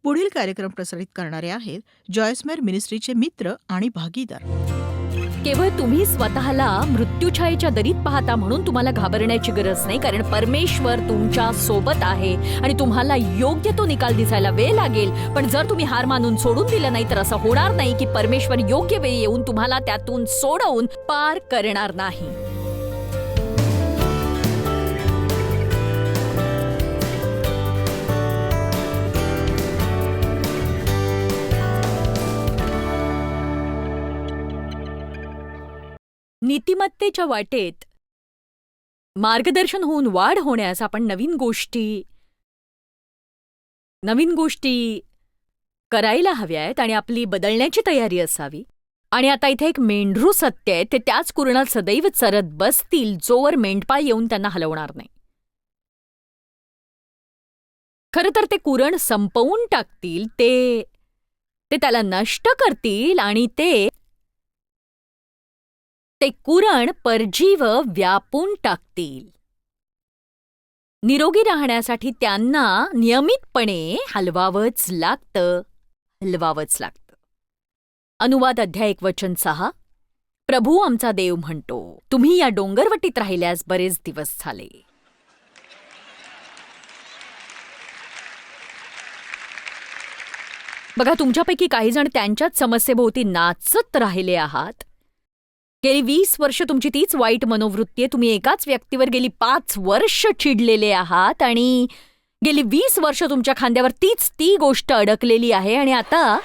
पुढील कार्यक्रम प्रसारित करणारे आहेत जॉयस्मेर मिनिस्ट्रीचे मित्र आणि भागीदार. केवळ तुम्ही स्वतःला मृत्यूछायेच्या दरीत पाहता म्हणून तुम्हाला घाबरण्याची गरज नाही, कारण परमेश्वर तुमच्या सोबत आहे आणि तुम्हाला योग्य तो निकाल दिसायला वेळ लागेल. पण जर तुम्ही हार मानून सोडून दिलं नाही तर असं होणार नाही की परमेश्वर योग्य वेळी येऊन तुम्हाला त्यातून सोडवून पार करणार नाही. नीतिमत्तेच्या वाटेत मार्गदर्शन होऊन वाढ होण्यास आपण नवीन गोष्टी करायला हव्यात आणि आपली बदलण्याची तयारी असावी. आणि आता इथे एक मेंढरू सत्य आहे, ते त्याच कुरणात सदैव चरत बसतील जोवर मेंढपाळ येऊन त्यांना हलवणार नाही. खरं तर ते कुरण संपवून टाकतील, ते त्याला नष्ट करतील आणि ते कुरण परजीव व्यापून टाकतील. निरोगी राहण्यासाठी त्यांना नियमितपणे हलवावंच लागतं. अनुवाद अध्याय 1:6. प्रभू आमचा देव म्हणतो, तुम्ही या डोंगरवटीत राहिल्यास बरेच दिवस झाले. बघा, तुमच्यापैकी काही जण त्यांच्याच समस्येभोवती नाचत राहिले आहात. गेली 20 वर्ष तुमची तीच वाईट मनोवृत्ती आहे. तुम्ही एकाच व्यक्तीवर गेली 5 वर्ष चिडलेले आहात आणि गेली 20 वर्ष तुमच्या खांद्यावर ती गोष्ट अडकलेली आहे आणि आता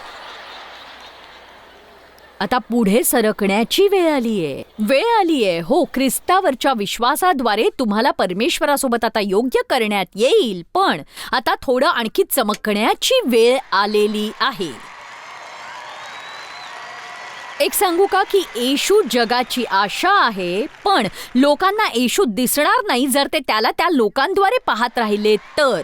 पुढे सरकण्याची वेळ आलीये. हो, ख्रिस्तावरच्या विश्वासाद्वारे तुम्हाला परमेश्वरासोबत आता योग्य करण्यात येईल, पण आता थोडं आणखी चमकण्याची वेळ आलेली आहे. एक सांगू का की येशू जगाची आशा आहे, पण लोकांना येशू दिसणार नाही जर ते त्याला त्या लोकांद्वारे पाहत राहिले तर.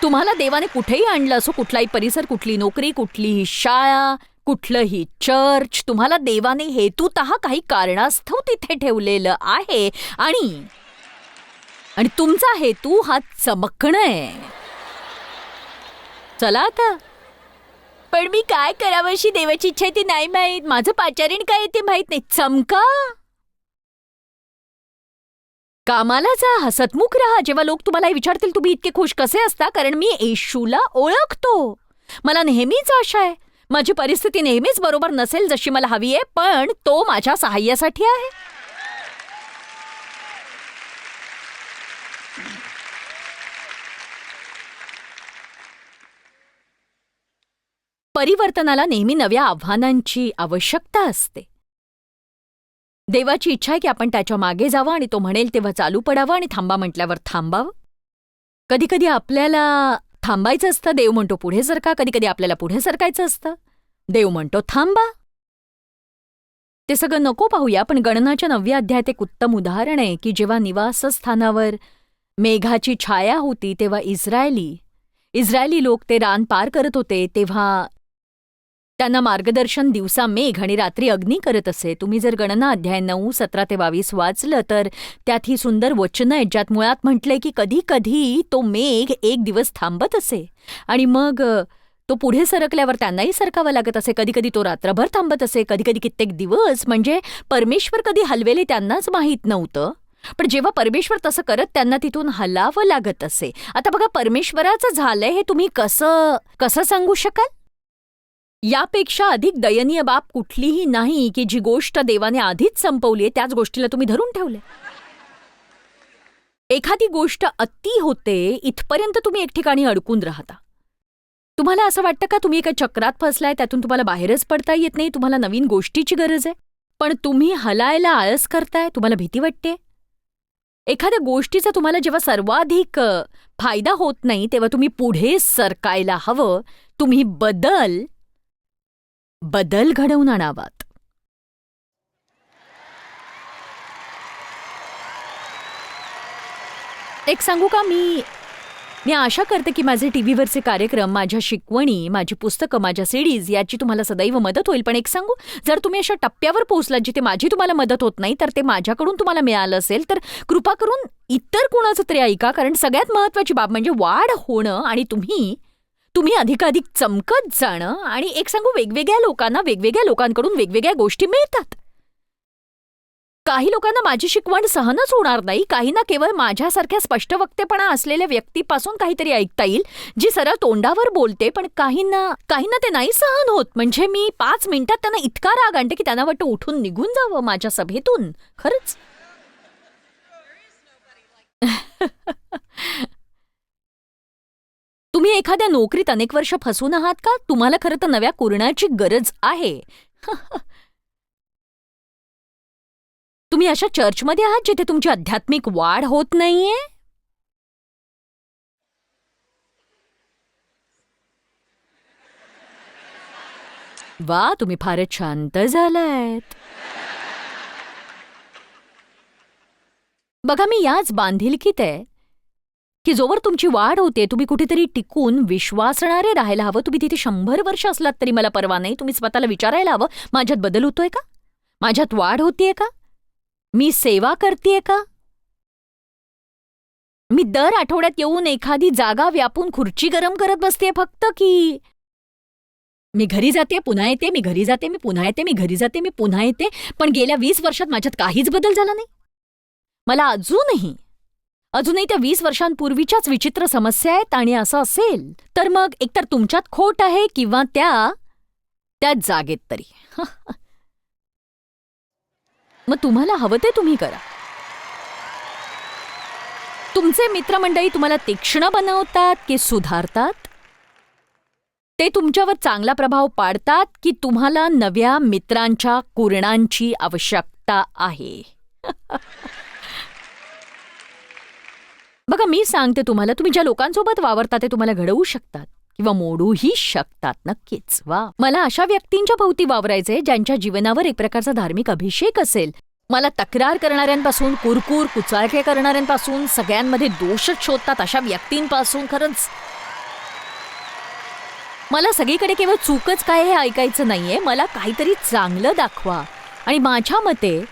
तुम्हाला देवाने कुठेही आणलं असो, कुठलाही परिसर, कुठली नोकरी, कुठलीही शाळा, कुठलंही चर्च, तुम्हाला देवाने हेतुतः काही कारणास्तव तिथे ठेवलेलं आहे आणि तुमचा हेतू हा चमकणं आहे. चला आता. पण मी काय करावं अशी देवाची इच्छा आहे ती नाही माहीत. माझं पाचारण काय ते माहीत नाही. चमका. कामाला जा, हसतमुख राहा. जेव्हा लोक तुम्हाला विचारतील तुम्ही इतके खुश कसे असता, कारण मी येशूला ओळखतो. मला नेहमीच आशा आहे. माझी परिस्थिती नेहमीच बरोबर नसेल जशी मला हवी आहे, पण तो माझ्या सहाय्यासाठी आहे. परिवर्तनाला नेहमी नव्या आव्हानांची आवश्यकता असते. देवाची इच्छा आहे की आपण त्याच्या मागे जावं आणि तो म्हणेल तेव्हा चालू पडावं आणि थांबा म्हटल्यावर थांबावं. कधीकधी आपल्याला थांबायचं असतं, देव म्हणतो पुढे सरका. कधीकधी आपल्याला पुढे सरकायचं असतं, देव म्हणतो थांबा. ते सगळं नको पाहूया, पण गणनाच्या 9व्या अध्यायात एक उत्तम उदाहरण आहे की जेव्हा निवासस्थानावर मेघाची छाया होती तेव्हा इस्रायली लोक ते रान पार करत होते, तेव्हा त्यांना मार्गदर्शन दिवसा मेघ आणि रात्री अग्नी करत असे. तुम्ही जर गणना अध्याय 9, 17-22 वाचलं तर त्यात ही सुंदर वचनं आहेत ज्यात मुळात म्हटलंय की कधी कधी तो मेघ एक दिवस थांबत असे आणि मग तो पुढे सरकल्यावर त्यांनाही सरकावं लागत असे. कधी कधी तो रात्रभर थांबत असे, कधी कधी कित्येक दिवस. म्हणजे परमेश्वर कधी हलवेले त्यांनाच माहीत नव्हतं, पण जेव्हा परमेश्वर तसं करत त्यांना तिथून हलावं लागत असे. आता बघा, परमेश्वराचं झालंय हे तुम्ही कसं सांगू शकाल? यापेक्षा अधिक दयनीय बाब कुठलीही नाही की जी गोष्ट देवाने आधीच संपवली आहे त्याच गोष्टीला तुम्ही धरून ठेवले. एखादी गोष्ट अति होते इथपर्यंत तुम्ही एक ठिकाणी अडकून राहता. तुम्हाला असं वाटतं का तुम्ही एका चक्रात फसलाय, त्यातून तुम्हाला बाहेरच पडता येत नाही, तुम्हाला नवीन गोष्टीची गरज आहे, पण तुम्ही हलायला आळस करताय, तुम्हाला भीती वाटते. एखाद्या गोष्टीचा तुम्हाला जेव्हा सर्वाधिक फायदा होत नाही तेव्हा तुम्ही पुढे सरकायला हवं. तुम्ही बदल घडवून आणावात. एक सांगू का, मी मी आशा करते की माझे टीव्हीवरचे कार्यक्रम, माझ्या शिकवणी, माझी पुस्तकं, माझ्या सीडीज याची तुम्हाला सदैव मदत होईल. पण एक सांगू, जर तुम्ही अशा टप्प्यावर पोहोचलात जिथे माझी तुम्हाला मदत होत नाही, तर ते माझ्याकडून तुम्हाला मिळालं असेल, तर कृपा करून इतर कोणाचं तरी ऐका. कारण सगळ्यात महत्त्वाची बाब म्हणजे वाढ होणं आणि तुम्ही अधिकाधिक चमकत जाणं. आणि एक सांगू, वेगवेगळ्या लोकांना वेगवेगळ्या लोकांकडून वेगवेगळ्या गोष्टी मिळतात. काही लोकांना माझी शिकवण सहनच होणार नाही. काहींना केवळ माझ्यासारख्या स्पष्टवक्तेपणा असलेल्या व्यक्तीपासून काहीतरी ऐकता येईल, जी सरळ तोंडावर बोलते. पण काहींना ते नाही सहन होत. म्हणजे मी 5 मिनिटात त्यांना इतका राग आणते की त्यांना वाटतं उठून निघून जावं माझ्या सभेतून. खरंच. तुम्ही एखाद्या नोकरीत अनेक वर्ष फसून आहात का? तुम्हाला खरं तर नव्या कोरणाची गरज आहे. तुम्ही अशा चर्चमध्ये आहात जिथे तुमची आध्यात्मिक वाढ होत नाहीये? वा, तुम्ही फारच शांत झालायत. बघा, मी याच बांधिलकीत आहे की जोवर तुमची वाढ होते, तुम्ही कुठेतरी टिकून विश्वासणारे राहायला हवं. तुम्ही तिथे 100 वर्ष असलात तरी मला परवा नाही. तुम्ही स्वतःला विचारायला हवं, माझ्यात बदल होतोय का? माझ्यात वाढ होतीये का? मी सेवा करतेय का? मी दर आठवड्यात येऊन एखादी जागा व्यापून खुर्ची गरम करत बसतेय फक्त, की मी घरी जाते पुन्हा येते, मी घरी जाते मी पुन्हा येते, मी घरी जाते मी पुन्हा येते, पण गेल्या 20 वर्षात माझ्यात काहीच बदल झाला नाही? मला अजूनही त्या 20 वर्षांपूर्वीच्याच विचित्र समस्या आहेत. आणि असं असेल तर मग एकतर तुमच्यात खोट आहे किंवा त्या जागेत तरी. मग तुम्हाला हवं ते तुम्ही करा. तुमचे मित्रमंडळी तुम्हाला तीक्ष्ण बनवतात की सुधारतात? ते तुमच्यावर चांगला प्रभाव पाडतात की तुम्हाला नव्या मित्रांच्या कुरणांची आवश्यकता आहे? बघा, मी सांगते तुम्हाला, तुम्ही ज्या लोकांसोबत वावरता ते तुम्हाला घडवू शकतात किंवा मोडूही शकतात. नक्कीच. वा, मला अशा व्यक्तींच्या भोवती वावरायचे ज्यांच्या जीवनावर एक प्रकारचा धार्मिक अभिषेक असेल. मला तक्रार करणाऱ्यांपासून, कुरकुर कुचाळके करणाऱ्यांपासून, सगळ्यांमध्ये दोषच शोधतात अशा व्यक्तींपासून. खरंच मला सगळीकडे केवळ चूकच काय हे ऐकायचं नाहीये. मला काहीतरी चांगलं दाखवा. आणि माझ्या मते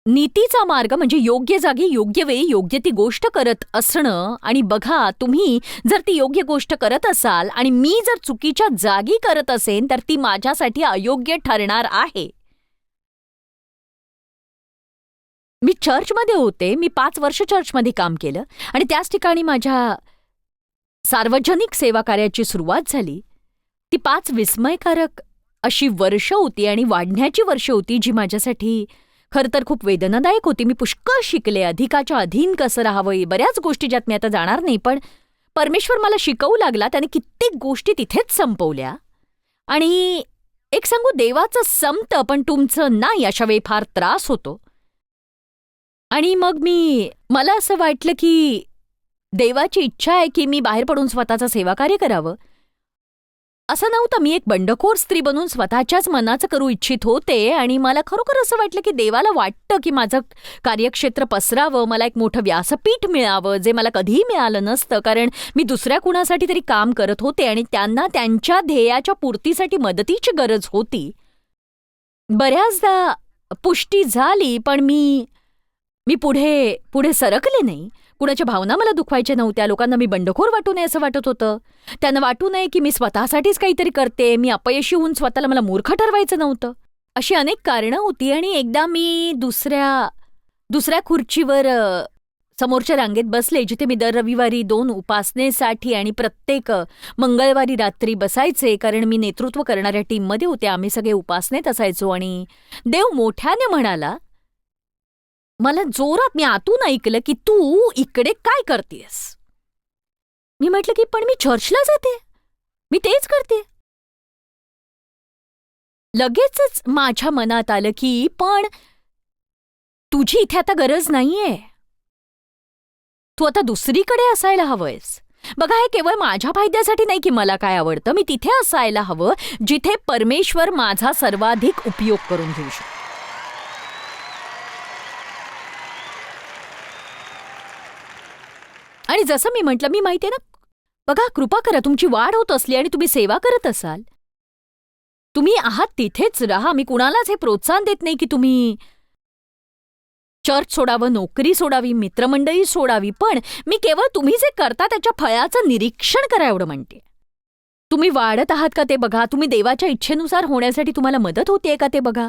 नीतीचा मार्ग म्हणजे योग्य जागी योग्य वेळी योग्य ती गोष्ट करत असणं. आणि बघा, तुम्ही जर ती योग्य गोष्ट करत असाल आणि मी जर चुकीच्या जागी करत असेन, तर ती माझ्यासाठी अयोग्य ठरणार आहे. मी चर्चमध्ये होते. मी 5 वर्ष चर्चमध्ये काम केलं आणि त्याच ठिकाणी माझ्या सार्वजनिक सेवा कार्याची सुरुवात झाली. ती 5 विस्मयकारक अशी वर्ष होती आणि वाढण्याची वर्ष होती, जी माझ्यासाठी खरं तर खूप वेदनादायक होती. मी पुष्कळ शिकले, अधिकाच्या अधीन कसं राहावं, बऱ्याच गोष्टी ज्यात मी आता जाणार नाही. पण परमेश्वर मला शिकवू लागला. त्याने कित्येक गोष्टी तिथेच संपवल्या. आणि एक सांगू, देवाचं संपतं पण तुमचं नाही, अशा वेळी फार त्रास होतो. आणि मग मला असं वाटलं की देवाची इच्छा आहे की मी बाहेर पडून स्वतःचं सेवाकार्य करावं. असं नव्हतं, मी एक बंडखोर स्त्री बनून स्वतःच्याच मनाचं करू इच्छित होते. आणि मला खरोखर असं वाटलं की देवाला वाटतं की माझं कार्यक्षेत्र पसरावं, मला एक मोठं व्यासपीठ मिळावं, जे मला कधीही मिळालं नसतं. कारण मी दुसऱ्या कुणासाठी तरी काम करत होते आणि त्यांना त्यांच्या ध्येयाच्या पूर्तीसाठी मदतीची गरज होती. बऱ्याचदा पुष्टी झाली, पण मी पुढे सरकले नाही. कुणाच्या भावना मला दुखवायच्या नव्हत्या. लोकांना मी बंडखोर वाटू नये असं वाटत होतं. त्यांना वाटू नये की मी स्वतःसाठीच काहीतरी करते. मी अपयशी होऊन स्वतःला मला मूर्ख ठरवायचं नव्हतं. अशी अनेक कारणं होती. आणि एकदा मी दुसऱ्या खुर्चीवर समोरच्या रांगेत बसले, जिथे मी दर रविवारी 2 उपासनेसाठी आणि प्रत्येक मंगळवारी रात्री बसायचे. कारण मी नेतृत्व करणाऱ्या टीममध्ये होते. आम्ही सगळे उपासनेत असायचो. आणि देव मोठ्याने म्हणाला मला जोरात, मी आतून ऐकलं की तू इकडे काय करतेस? मी म्हटलं की पण मी चर्चला जाते, मी तेच करते. लगेचच माझ्या मनात आलं की पण तुझी इथे आता गरज नाहीये, तू आता दुसरीकडे असायला हवंयस. बघा, हे केवळ माझ्या फायद्यासाठी नाही की मला काय आवडतं. मी तिथे असायला हवं जिथे परमेश्वर माझा सर्वाधिक उपयोग करून घेऊ शकतो. आणि जसं मी म्हटलं, मी माहितीये ना, बघा कृपा करा, तुमची वाढ होत असली आणि तुम्ही सेवा करत असाल, तुम्ही आहात तिथेच राहा. मी कुणालाच हे प्रोत्साहन देत नाही की तुम्ही चर्च सोडावं, नोकरी सोडावी, मित्रमंडळी सोडावी. पण मी केवळ तुम्ही जे करता त्याच्या फळाचं निरीक्षण करा एवढं म्हणते. तुम्ही वाढत आहात का ते बघा. तुम्ही देवाच्या इच्छेनुसार होण्यासाठी तुम्हाला मदत होतेय का ते बघा.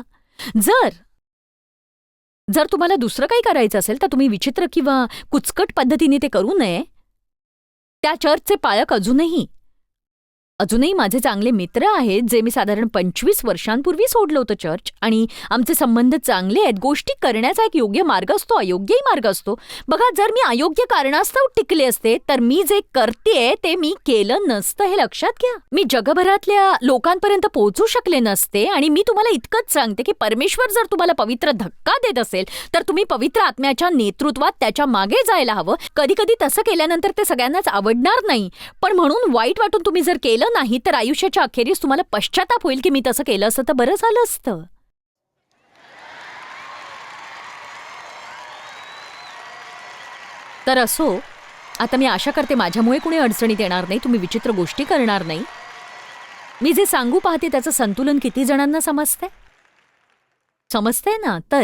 जर जर तुम्हाला दुसरं काही करायचं असेल तर तुम्ही विचित्र किंवा कुचकट पद्धतीने ते करू नये. त्या चर्चचे पालक अजूनही माझे चांगले मित्र आहेत, जे मी साधारण 25 वर्षांपूर्वी सोडलं होतं चर्च, आणि आमचे संबंध चांगले आहेत. गोष्टी करण्याचा एक योग्य मार्ग असतो, अयोग्यही मार्ग असतो. बघा, जर मी अयोग्य कारणास्तव टिकले असते तर मी जे करतेय ते मी केलं नसतं, हे लक्षात घ्या. मी जगभरातल्या लोकांपर्यंत पोहोचू शकले नसते. आणि मी तुम्हाला इतकंच सांगते की परमेश्वर जर तुम्हाला पवित्र धक्का देत असेल तर तुम्ही पवित्र आत्म्याच्या नेतृत्वात त्याच्या मागे जायला हवं. कधी कधी तसं केल्यानंतर ते सगळ्यांनाच आवडणार नाही, पण म्हणून वाईट वाटून तुम्ही जर केलं नाही तर आयुष्याच्या अखेरीस तुम्हाला पश्चाताप होईल की मी तसं केलं असतं तर बरं झालं असतं. तर असो, आता मी आशा करते माझ्यामुळे कुणी अडचणीत येणार नाही, तुम्ही विचित्र गोष्टी करणार नाही. मी जे सांगू पाहते त्याचं संतुलन किती जणांना समजतंय ना. तर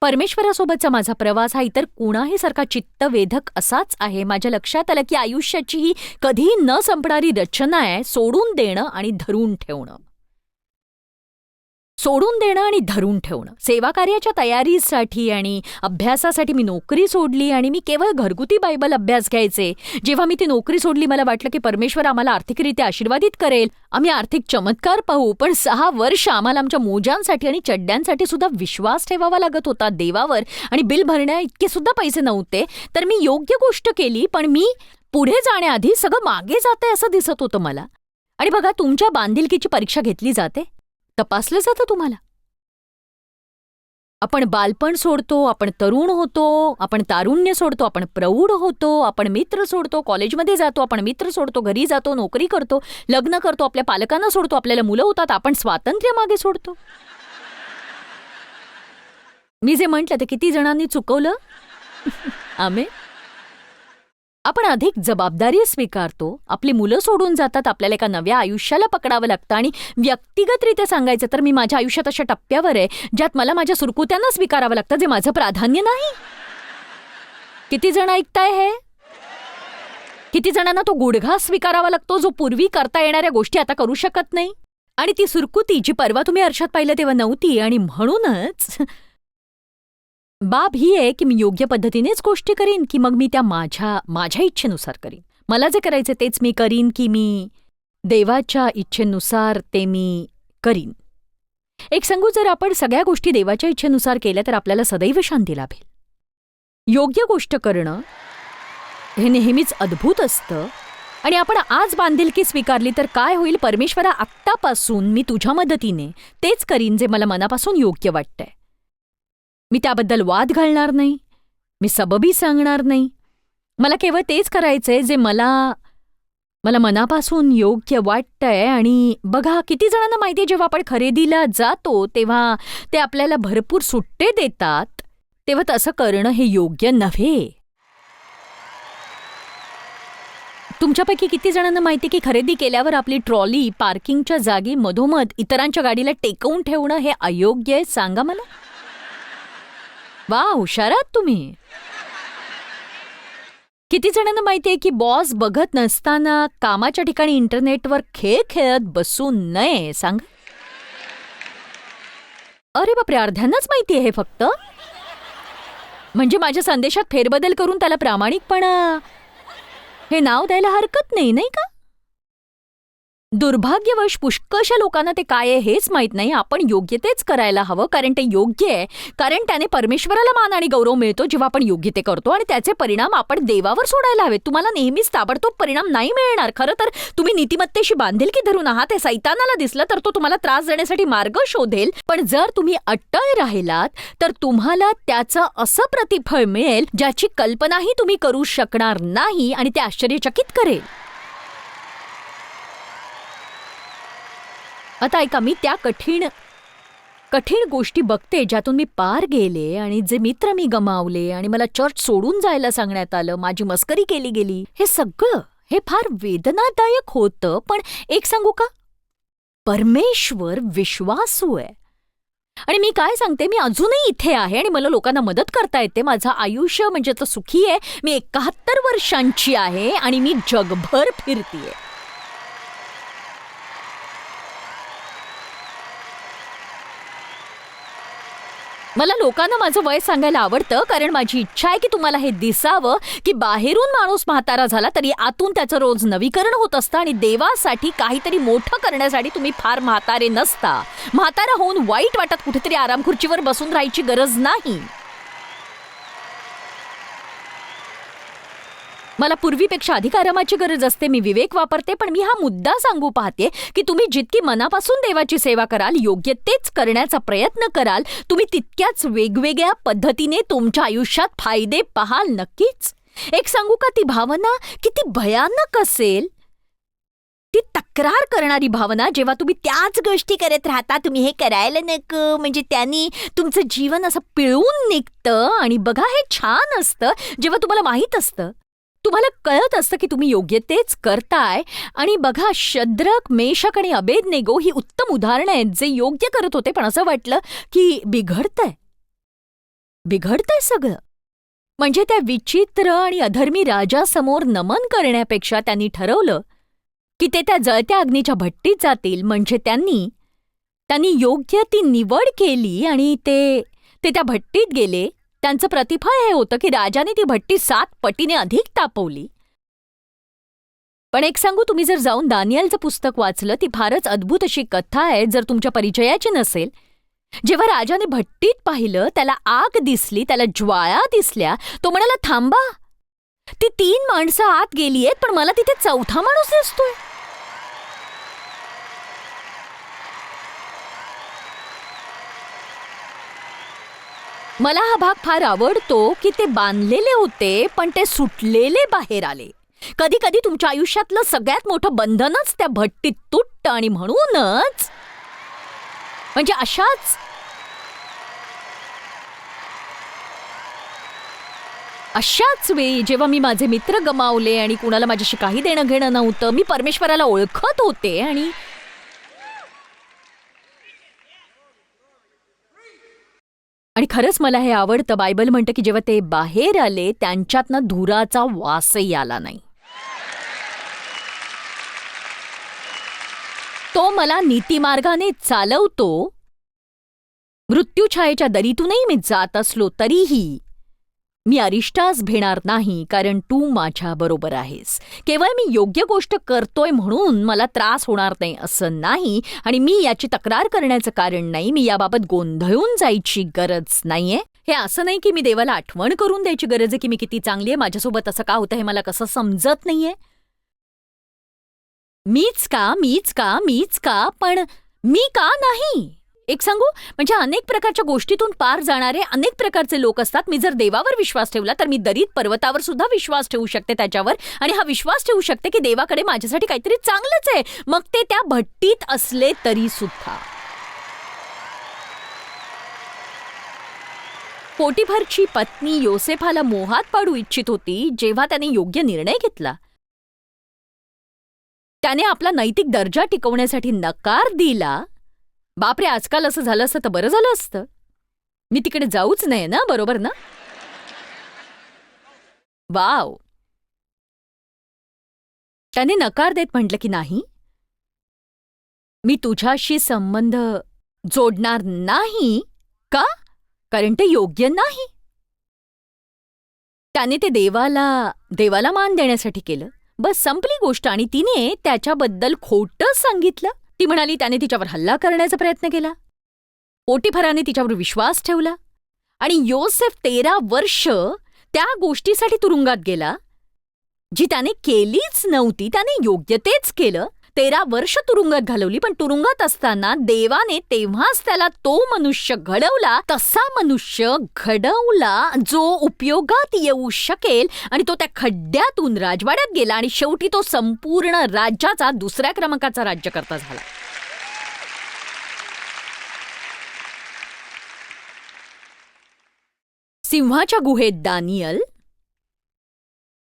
परमेश्वरासोबतचा माझा प्रवास हा इतर कुणाही सारखा चित्तवेधक असाच आहे. माझ्या लक्षात आलं की आयुष्याची ही कधीही न संपणारी रचना आहे, सोडून देणं आणि धरून ठेवणं. सेवा कार्याच्या तयारीसाठी आणि अभ्यासासाठी मी नोकरी सोडली आणि मी केवळ घरगुती बायबल अभ्यास घ्यायचे. जेव्हा मी ती नोकरी सोडली मला वाटलं की परमेश्वर आम्हाला आर्थिकरित्या आशीर्वादित करेल, आम्ही आर्थिक चमत्कार पाहू. पण 6 वर्ष आम्हाला आमच्या मोजांसाठी आणि चड्ड्यांसाठी सुद्धा विश्वास ठेवावा लागत होता देवावर, आणि बिल भरण्या इतके सुद्धा पैसे नव्हते. तर मी योग्य गोष्ट केली, पण मी पुढे जाण्याआधी सगळं मागे जाते असं दिसत होतं मला. आणि बघा, तुमच्या बांधिलकीची परीक्षा घेतली जाते, तपासलं जातं तुम्हाला. आपण बालपण सोडतो, आपण तरुण होतो, आपण तारुण्य सोडतो, आपण प्रौढ होतो, आपण मित्र सोडतो, कॉलेजमध्ये जातो, आपण मित्र सोडतो, घरी जातो, नोकरी करतो, लग्न करतो, आपल्या पालकांना सोडतो, आपल्याला मुलं होतात, आपण स्वातंत्र्य मागे सोडतो. मी जे म्हटलं ते किती जणांनी चुकवलं? आमेन. आपण अधिक जबाबदारी स्वीकारतो, आपली मुलं सोडून जातात, आपल्याला एका नव्या आयुष्याला पकडावं लागतं. आणि व्यक्तिगतरित्या सांगायचं तर मी माझ्या आयुष्यात अशा टप्प्यावर आहे ज्यात मला माझ्या सुरकुत्यांना स्वीकारावं लागतं, जे माझं प्राधान्य नाही. किती जण ऐकताय हे? किती जणांना तो गुडघा स्वीकारावा लागतो जो पूर्वी करता येणाऱ्या गोष्टी आता करू शकत नाही? आणि ती सुरकुती जी परवा तुम्ही आरशात पाहिलं तेव्हा नव्हती. आणि म्हणूनच बाब ही आहे की मी योग्य पद्धतीनेच गोष्टी करीन की मग मी त्या माझ्या इच्छेनुसार करीन. मला जे करायचे तेच मी करीन की मी देवाच्या इच्छेनुसार ते मी करीन. एक सांगू, जर आपण सगळ्या गोष्टी देवाच्या इच्छेनुसार केल्या तर आपल्याला सदैव शांती लाभेल. योग्य गोष्ट करणं हे नेहमीच अद्भुत असतं. आणि आपण आज बांधिलकी स्वीकारली तर काय होईल? परमेश्वरा, आत्तापासून मी तुझ्या मदतीने तेच करीन जे मला मनापासून योग्य वाटतंय. मी त्याबद्दल वाद घालणार नाही, मी सबबी सांगणार नाही. मला केवळ तेच करायचंय जे मला मनापासून योग्य वाटतंय. आणि बघा, किती जणांना माहितीये जेव्हा आपण खरेदीला जातो तेव्हा ते आपल्याला भरपूर सुट्टे देतात, तेव्हा तसं करणं हे योग्य नव्हे. तुमच्यापैकी किती जणांना माहिती की खरेदी केल्यावर आपली ट्रॉली पार्किंगच्या जागी मधोमध इतरांच्या गाडीला टेकवून ठेवणं हे अयोग्य आहे? सांगा मला. वा, हुशार आहात तुम्ही. किती जणांना माहिती आहे की बॉस बघत नसताना कामाच्या ठिकाणी इंटरनेटवर खेळ खेळत बसू नये? सांगा. अरे बापरे, अर्ध्यांनाच माहिती आहे हे फक्त. म्हणजे माझ्या संदेशात फेरबदल करून त्याला प्रामाणिकपणा हे नाव द्यायला हरकत नाही, नाही का? दुर्भाग्यवश पुष्कळशा लोकांना ते काय आहे हेच माहीत नाही. आपण योग्य तेच करायला हवं, कारण ते योग्य आहे, कारण त्याने परमेश्वराला मान आणि गौरव मिळतो जेव्हा आपण योग्य ते करतो. आणि त्याचे परिणाम आपण देवावर सोडायला हवेत. तुम्हाला नेहमीच ताबडतोब परिणाम नाही मिळणार. खरं तर तुम्ही नीतिमत्तेशी बांधिलकी धरून आहात हे सैतानाला दिसलं तर तो तुम्हाला त्रास देण्यासाठी मार्ग शोधेल. पण जर तुम्ही अट्टळ राहिलात तर तुम्हाला त्याचं असं प्रतिफळ मिळेल ज्याची कल्पनाही तुम्ही करू शकणार नाही, आणि ते आश्चर्यचकित करेल. आता ऐका, मी त्या कठीण कठीण गोष्टी बघते ज्यातून मी पार गेले आणि जे मित्र मी गमावले आणि मला चर्च सोडून जायला सांगण्यात आलं, माझी मस्करी केली गेली, हे सगळं हे फार वेदनादायक होतं. पण एक सांगू का, परमेश्वर विश्वासू आहे. आणि मी काय सांगते, मी अजूनही इथे आहे आणि मला लोकांना मदत करता येते. माझं आयुष्य म्हणजे तर सुखी आहे. मी 71 वर्षांची आहे आणि मी जगभर फिरतीये. मला लोकांना माझं वय सांगायला आवडतं, कारण माझी इच्छा आहे की तुम्हाला हे दिसावं की बाहेरून माणूस म्हातारा झाला तरी आतून त्याचं रोज नवीकरण होत असतं आणि देवासाठी काहीतरी मोठं करण्यासाठी तुम्ही फार म्हातारे नसता. म्हातारा होऊन वाईट वाटत कुठेतरी आरामखुर्चीवर बसून राहायची गरज नाही. मला पूर्वीपेक्षा अधिक आरामाची गरज असते. मी विवेक वापरते. पण मी हा मुद्दा सांगू पाहते की तुम्ही जितकी मनापासून देवाची सेवा कराल, योग्य तेच करण्याचा प्रयत्न कराल, तुम्ही तितक्याच वेगवेगळ्या पद्धतीने तुमच्या आयुष्यात फायदे पाहाल नक्कीच. एक सांगू का, ती भावना किती भयानक असेल, ती तक्रार करणारी भावना. जेव्हा तुम्ही त्याच गोष्टी करत राहता, तुम्ही हे करायला नको, म्हणजे त्यांनी तुमचं जीवन असं पिळून निघतं. आणि बघा, हे छान असतं जेव्हा तुम्हाला माहीत असतं, तुम्हाला कळत असतं की तुम्ही योग्य तेच करताय. आणि बघा, शद्रक, मेशक आणि अबेदनेगो ही उत्तम उदाहरणं आहेत जे योग्य करत होते, पण असं वाटलं की बिघडतंय सगळं. म्हणजे त्या विचित्र आणि अधर्मी राजासमोर नमन करण्यापेक्षा त्यांनी ठरवलं की ते त्या जळत्या अग्नीच्या भट्टीत जातील. म्हणजे त्यांनी योग्य ती निवड केली आणि ते त्या भट्टीत गेले. त्यांचं प्रतिफळ हे होतं की राजाने ती भट्टी 7 पटीने अधिक तापवली. पण एक सांगू, तुम्ही जर जाऊन दानिएलचं पुस्तक वाचलं, ती फारच अद्भुत अशी कथा आहे, जर तुमच्या परिचयाची नसेल. जेव्हा राजाने भट्टीत पाहिलं, त्याला आग दिसली, त्याला ज्वाळा दिसल्या, तो म्हणाला, थांबा, ती 3 माणसं आत गेलीयेत, पण मला तिथे 4था माणूस दिसतोय. मला हा भाग फार आवडतो की ते बांधलेले होते, पण ते सुटलेले बाहेर आले. कधी कधी तुमच्या आयुष्यातलं सगळ्यात मोठं बंधनच त्या भट्टीत तुटतं. आणि म्हणूनच म्हणजे अशाच वेळी जेव्हा मी माझे मित्र गमावले आणि कुणाला माझ्याशी काही देणं घेणं नव्हतं, मी परमेश्वराला ओळखत होते. आणि खरंच मला हे आवडतं. बायबल म्हणतं की जेव्हा ते बाहेर आले, त्यांच्यातनं धुराचा वासही आला नाही. तो मला नीतिमार्गाने चालवतो. मृत्यूछायेच्या दरीतूनही मी जात असलो तरीही मी अरिष्टास भेणार नाही, कारण तू माझ्या बरोबर आहेस. केवळ मी योग्य गोष्ट करतोय म्हणून मला त्रास होणार नाही असं नाही. आणि मी याची तक्रार करण्याचं कारण नाही. मी याबाबत गोंधळून जायची गरज नाहीये. हे असं नाही की मी देवाला आठवण करून द्यायची गरज आहे की मी किती चांगली आहे, माझ्यासोबत असं का होतं हे मला कसं समजत नाहीये. मीच का, पण मी का नाही. एक सांगू, म्हणजे अनेक प्रकारच्या गोष्टीतून पार जाणारे अनेक प्रकारचे लोक असतात. मी जर देवावर विश्वास ठेवला तर मी दरीत पर्वतावर सुद्धा विश्वास ठेवू शकते त्याच्यावर. आणि हा विश्वास ठेवू शकते की देवाकडे माझ्यासाठी काहीतरी चांगलंच आहे, मग ते त्या भट्टीत असले तरी सुद्धा. पोटिफरची पत्नी योसेफाला मोहात पाडू इच्छित होती. जेव्हा त्याने योग्य निर्णय घेतला, त्याने आपला नैतिक दर्जा टिकवण्यासाठी नकार दिला. बापरे, आजकाल असं झालं असतं तर बरं झालं असतं. मी तिकडे जाऊच नाही ना, बरोबर ना? वाव. त्याने नकार देत म्हटलं की नाही, मी तुझ्याशी संबंध जोडणार नाही. का? कारण ते योग्य नाही. त्याने ते देवाला मान देण्यासाठी केलं. बस संपली गोष्ट. आणि तिने त्याच्याबद्दल खोटं सांगितलं. ती म्हणाली त्याने तिच्यावर हल्ला करण्याचा प्रयत्न केला. पोटिफराने तिच्यावर विश्वास ठेवला. आणि योसेफ 13 वर्ष त्या गोष्टीसाठी तुरुंगात गेला जी त्याने केलीच नव्हती. त्याने योग्य तेच केलं. 13 वर्ष तुरुंगात घालवली. पण तुरुंगात असताना देवाने तेव्हाच त्याला तो मनुष्य घडवला, तसा मनुष्य घडवला जो उपयोगात येऊ शकेल. आणि तो त्या खड्ड्यातून राजवाड्यात गेला आणि शेवटी तो संपूर्ण राज्याचा 2ऱ्या क्रमांकाचा राज्यकर्ता झाला. सिंहाच्या गुहेत दानियल.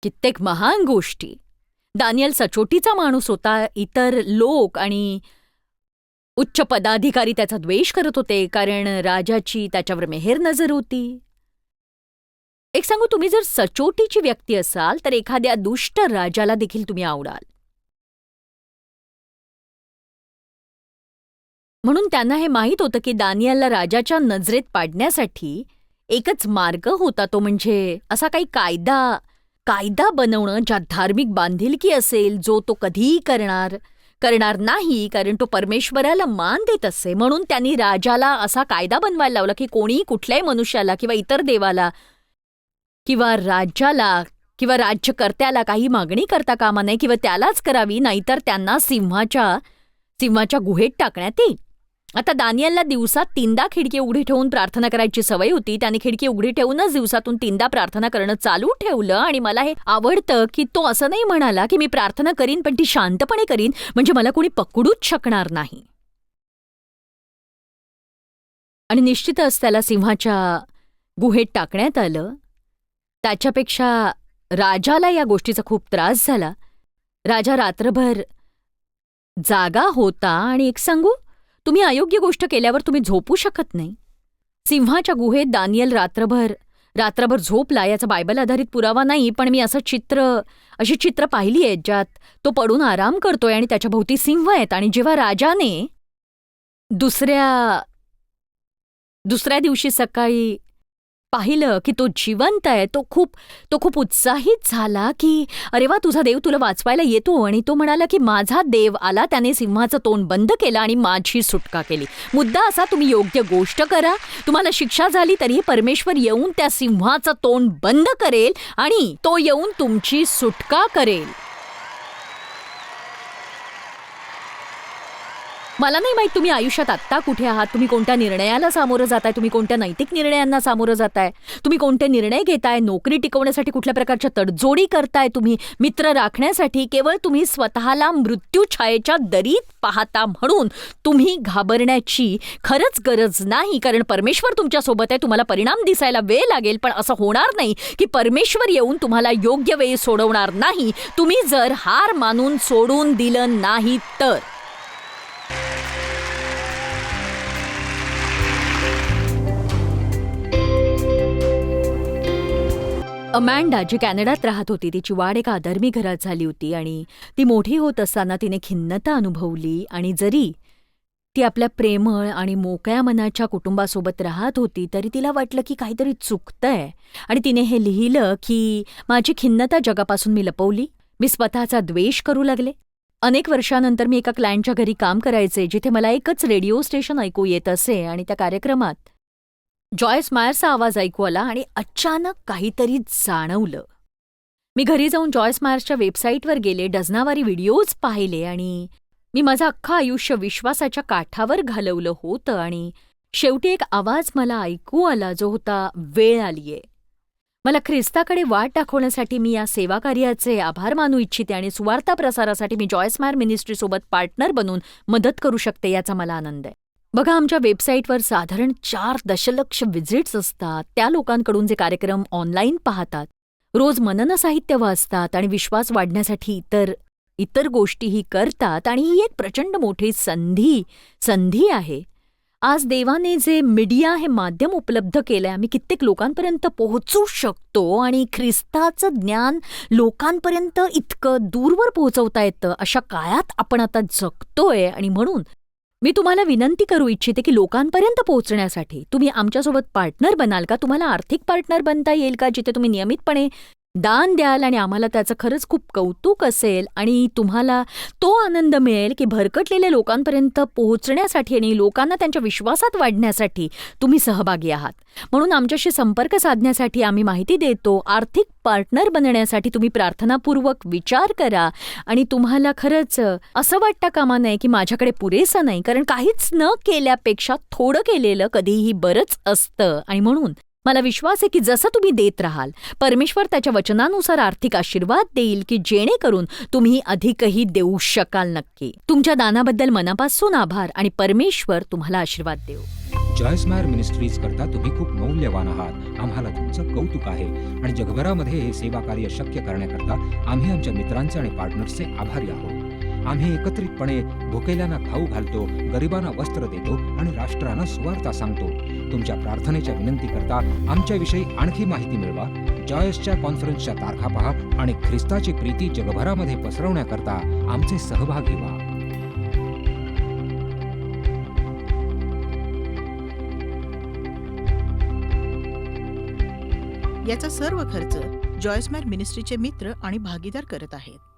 कित्येक महान गोष्टी. दानियल सचोटीचा माणूस होता. इतर लोक आणि उच्च पदाधिकारी त्याचा द्वेष करत होते, कारण राजाची त्याच्यावर मेहेर नजर होती. एक सांगू, तुम्ही जर सचोटीची व्यक्ती असाल तर एखाद्या दुष्ट राजाला देखील तुम्ही आवडाल. म्हणून त्यांना हे माहीत होतं की दानियलला राजाच्या नजरेत पाडण्यासाठी एकच मार्ग होता, तो म्हणजे असा काही कायदा बनवणं ज्यात धार्मिक बांधिलकी असेल, जो तो कधीही करणार नाही, कारण तो परमेश्वराला मान देत असे. म्हणून त्यांनी राजाला असा कायदा बनवायला लावला की कोणीही कुठल्याही मनुष्याला किंवा इतर देवाला किंवा राज्याला किंवा राज्यकर्त्याला काही मागणी करता कामा नये किंवा त्यालाच करावी, नाहीतर त्यांना सिंहाच्या गुहेत टाकण्यात येईल. आता दानियलला दिवसात 3दा खिडकी उघडी ठेवून प्रार्थना करायची सवय होती. त्याने खिडकी उघडी ठेवूनच दिवसातून 3दा प्रार्थना करणं चालू ठेवलं. आणि मला हे आवडतं की तो असं नाही म्हणाला की मी प्रार्थना करीन पण ती शांतपणे करीन, म्हणजे मला कोणी पकडूच शकणार नाही. आणि निश्चितच त्याला सिंहाच्या गुहेत टाकण्यात आलं. त्याच्यापेक्षा राजाला या गोष्टीचा खूप त्रास झाला. राजा रात्रभर जागा होता. आणि एक सांगू, तुम्ही अयोग्य गोष्ट केल्यावर तुम्ही झोपू शकत नाही. सिंहाच्या गुहेत दानियल रात्रभर झोपला याचा बायबल आधारित पुरावा नाही, पण मी अशी चित्र पाहिली आहेत ज्यात तो पडून आराम करतोय आणि त्याच्या भोवती सिंह आहेत. आणि जेव्हा राजाने दुसऱ्या दिवशी सकाळी पाहिलं की तो जिवंत आहे, तो खूप उत्साहित झाला की अरे वा, तुझा देव तुला वाचवायला येतो. आणि तो म्हणाला की माझा देव आला, त्याने सिंहाचं तोंड बंद केलं आणि माझी सुटका केली. मुद्दा असा, तुम्ही योग्य गोष्ट करा, तुम्हाला शिक्षा झाली तरीही परमेश्वर येऊन त्या सिंहाचं तोंड बंद करेल आणि तो येऊन तुमची सुटका करेल. मला नाही माहीत तुम्ही आयुष्यात आत्ता कुठे आहात, तुम्ही कोणत्या निर्णयाला सामोरं जाताय, तुम्ही कोणत्या नैतिक निर्णयांना सामोरं जाताय, तुम्ही कोणते निर्णय घेताय, नोकरी टिकवण्यासाठी कुठल्या प्रकारच्या तडजोडी करताय, तुम्ही मित्र राखण्यासाठी केवळ तुम्ही स्वतःला मृत्यू छायेच्या दरीत पाहता म्हणून तुम्ही घाबरण्याची खरंच गरज नाही, कारण परमेश्वर तुमच्यासोबत आहे. तुम्हाला परिणाम दिसायला वेळ लागेल, पण असं होणार नाही की परमेश्वर येऊन तुम्हाला योग्य वेळी सोडवणार नाही, तुम्ही जर हार मानून सोडून दिलं नाही तर. अमॅन्डा जी कॅनडात राहत होती, तिची वाढ एका अधर्मी घरात झाली होती आणि ती मोठी होत असताना तिने खिन्नता अनुभवली. आणि जरी ती आपल्या प्रेमळ आणि मोकळ्या मनाच्या कुटुंबासोबत राहत होती तरी तिला वाटलं की काहीतरी चुकतंय. आणि तिने हे लिहिलं की माझी खिन्नता जगापासून मी लपवली, मी स्वतःचा द्वेष करू लागले. अनेक वर्षानंतर मी एका क्लायंटच्या घरी काम करायचे, जिथे मला एकच रेडिओ स्टेशन ऐकू येत असे. आणि त्या कार्यक्रमात जॉयस मायरचा आवाज ऐकू आला आणि अचानक काहीतरी जाणवलं. मी घरी जाऊन जॉयस मायर्सच्या वेबसाईटवर गेले, डझनावारी व्हिडिओज पाहिले आणि मी माझं अख्खं आयुष्य विश्वासाच्या काठावर घालवलं होतं. आणि शेवटी एक आवाज मला ऐकू आला, जो होता, वेळ आलीये. मला ख्रिस्ताकडे वाट दाखवण्यासाठी मी या सेवाकार्याचे आभार मानू इच्छिते आणि सुवार्ता प्रसारासाठी मी जॉयस मायर मिनिस्ट्रीसोबत पार्टनर बनून मदत करू शकते, याचा मला आनंद आहे. बघा, आमच्या वेबसाईटवर साधारण 4 दशलक्ष व्हिजिट्स असतात. त्या लोकांकडून जे कार्यक्रम ऑनलाईन पाहतात, रोज मनन साहित्य वाचतात आणि विश्वास वाढण्यासाठी इतर गोष्टीही करतात. आणि ही एक प्रचंड मोठी संधी आहे. आज देवाने जे मीडिया हे माध्यम उपलब्ध केलंय, आम्ही कित्येक लोकांपर्यंत पोहोचू शकतो आणि ख्रिस्ताचं ज्ञान लोकांपर्यंत इतकं दूरवर पोहोचवता येतं. अशा काळात आपण आता जगतोय आणि म्हणून मी तुम्हाला विनंती करू इच्छिते की लोकांपर्यंत पोहोचण्यासाठी तुम्ही आमच्यासोबत पार्टनर बनाल का? तुम्हाला आर्थिक पार्टनर बनता येईल का, जिथे तुम्ही नियमितपणे दान द्याल आणि आम्हाला त्याचं खरंच खूप कौतुक असेल आणि तुम्हाला तो आनंद मिळेल की भरकटलेल्या लोकांपर्यंत पोहोचण्यासाठी आणि लोकांना त्यांच्या विश्वासात वाढण्यासाठी तुम्ही सहभागी आहात. म्हणून आमच्याशी संपर्क साधण्यासाठी आम्ही माहिती देतो. आर्थिक पार्टनर बनण्यासाठी तुम्ही प्रार्थनापूर्वक विचार करा. आणि तुम्हाला खरंच असं वाटतं कामा नये की माझ्याकडे पुरेसं नाही, कारण काहीच न केल्यापेक्षा थोडं केलेलं कधीही बरंच असतं. आणि म्हणून मला विश्वास आहे की जसं तुम्ही देत राहाल, परमेश्वर त्याच्या वचनानुसार आर्थिक आशीर्वाद देईल की जेणेकरून तुम्ही अधिकही देऊ शकाल. नक्की तुमच्या दानाबद्दल मनापासून आभार आणि परमेश्वर तुम्हाला आशीर्वाद देऊ. जॉयस्मायर मिनिस्ट्रीज करता तुम्ही खूप मौल्यवान आहात. आम्हाला तुमचं कौतुक आहे आणि जगभरामध्ये हे सेवा कार्य शक्य करण्याकरता आम्ही आमच्या मित्रांचे आणि पार्टनर्सचे आभारी आहोत. आम्ही एकत्रितपणे भुकेल्यांना खाऊ घालतो, गरिबांना वस्त्र देतो आणि राष्ट्रांना सुवार्ता सांगतो. तुमच्या प्रार्थनेच्या विनंती करता आमच्याविषयी आणखी माहिती मिळवा. जॉयसच्या कॉन्फरन्सच्या तारखा पहा आणि ख्रिस्ताची प्रीती जगभरामध्ये पसरवण्याकरता आमचे सहभागी व्हा. याचा सर्व खर्च जॉयस्मायर मिनिस्ट्रीचे मित्र आणि भागीदार करत आहेत.